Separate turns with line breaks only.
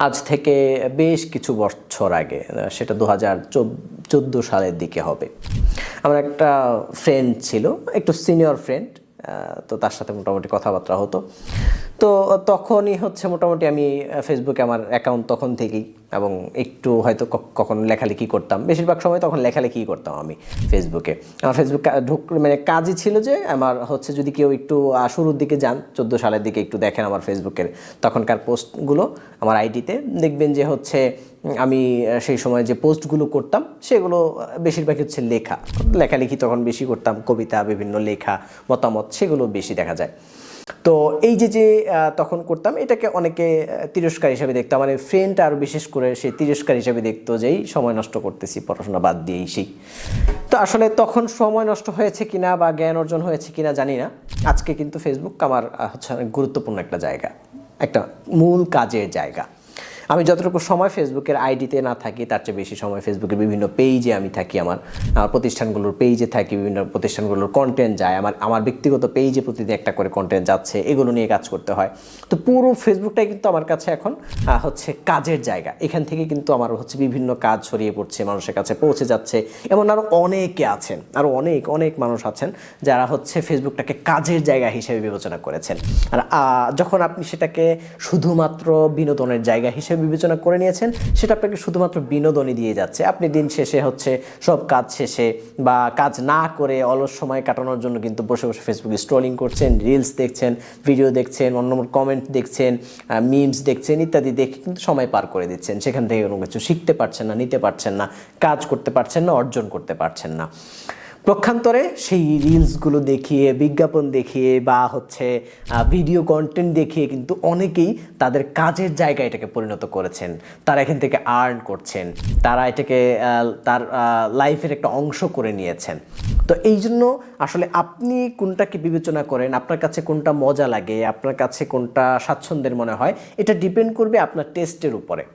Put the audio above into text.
আজ থেকে বেশ কিছু বছর আগে, সেটা 2014 সালের দিকে হবে। আমার একটা ফ্রেন্ড ছিল, একটু সিনিয়র ফ্রেন্ড, তো তার সাথে মোটামুটি কথাবার্তা হতো। তো তখনই হচ্ছে মোটামুটি আমি ফেসবুকে আমার অ্যাকাউন্ট তখন থেকেই, এবং একটু হয়তো কখন লেখালেখি করতাম, বেশিরভাগ সময় তখন লেখালেখি করতাম আমি ফেসবুকে। আমার ফেসবুক মানে কাজই ছিল যে আমার হচ্ছে যদি কেউ একটু শুরুর দিকে যান 14 সালের দিকে একটু দেখেন আমার ফেসবুকের তখনকার পোস্টগুলো আমার আইডিতে, দেখবেন যে হচ্ছে আমি সেই সময় যে পোস্টগুলো করতাম সেগুলো বেশিরভাগই হচ্ছে লেখালেখি তখন বেশি করতাম, কবিতা, বিভিন্ন লেখা, মতামত, সেগুলো বেশি দেখা যায়। তো এই যে তখন করতাম, এটাকে অনেকে তিরস্কার হিসাবে দেখতো, মানে ফ্রেন্ড আরও বিশেষ করে সে তিরস্কার হিসাবে দেখতো যেই সময় নষ্ট করতেছি পড়াশোনা বাদ দিয়েই সেই। তো আসলে তখন সময় নষ্ট হয়েছে কিনা বা জ্ঞান অর্জন হয়েছে কিনা জানি না। আজকে কিন্তু ফেসবুক আমার হচ্ছে অনেক গুরুত্বপূর্ণ একটা জায়গা, একটা মূল কাজের জায়গা। আমি যতটুকু সময় ফেসবুকের আইডিতে না থাকি তার চেয়ে বেশি সময় ফেসবুকের বিভিন্ন পেজে আমি থাকি, আমার প্রতিষ্ঠানগুলোর পেজে থাকি, বিভিন্ন প্রতিষ্ঠানগুলোর কন্টেন্ট যায়, আমার ব্যক্তিগত পেজে প্রতিদিন একটা করে কন্টেন্ট যাচ্ছে, এগুলো নিয়ে কাজ করতে হয়। তো পুরো ফেসবুকটাই কিন্তু আমার কাছে এখন হচ্ছে কাজের জায়গা। এখান থেকে কিন্তু আমার হচ্ছে বিভিন্ন কাজ ছড়িয়ে পড়ছে, মানুষের কাছে পৌঁছে যাচ্ছে। এমন আরও অনেকে আছেন, আরও অনেক অনেক মানুষ আছেন যারা হচ্ছে ফেসবুকটাকে কাজের জায়গা হিসেবে বিবেচনা করেছেন। আর যখন আপনি সেটাকে শুধুমাত্র বিনোদনের জায়গা হিসেবে বিবেচনা করে নিয়েছেন, সেটা আপনাকে শুধুমাত্র বিনোদনই দিয়ে যাচ্ছে। আপনি দিন শেষে হচ্ছে সব কাজ শেষে বা কাজ না করে অলস সময় কাটানোর জন্য কিন্তু বসে বসে ফেসবুকে স্ক্রলিং করছেন, রিলস দেখছেন, ভিডিও দেখছেন, অন্য কমেন্ট দেখছেন, মিমস দেখছেন, ইত্যাদি দেখে কিন্তু সময় পার করে দিচ্ছেন। সেখান থেকে কোনো কিছু শিখতে পারছেন না, নিতে পারছেন না, কাজ করতে পারছেন না, অর্জন করতে পারছেন না। পক্ষান্তরে সেই রিলসগুলো দেখিয়ে, বিজ্ঞাপন দেখিয়ে বা হচ্ছে ভিডিও কন্টেন্ট দেখিয়ে কিন্তু অনেকেই তাদের কাজের জায়গায় এটাকে পরিণত করেছেন। তারা এখান থেকে আর্ন করছেন, তারা এটাকে তার লাইফের একটা অংশ করে নিয়েছেন। তো এই জন্য আসলে আপনি কোনটাকে বিবেচনা করেন, আপনার কাছে কোনটা মজা লাগে, আপনার কাছে কোনটা স্বাচ্ছন্দ্যের মনে হয়, এটা ডিপেন্ড করবে আপনার টেস্টের উপরে।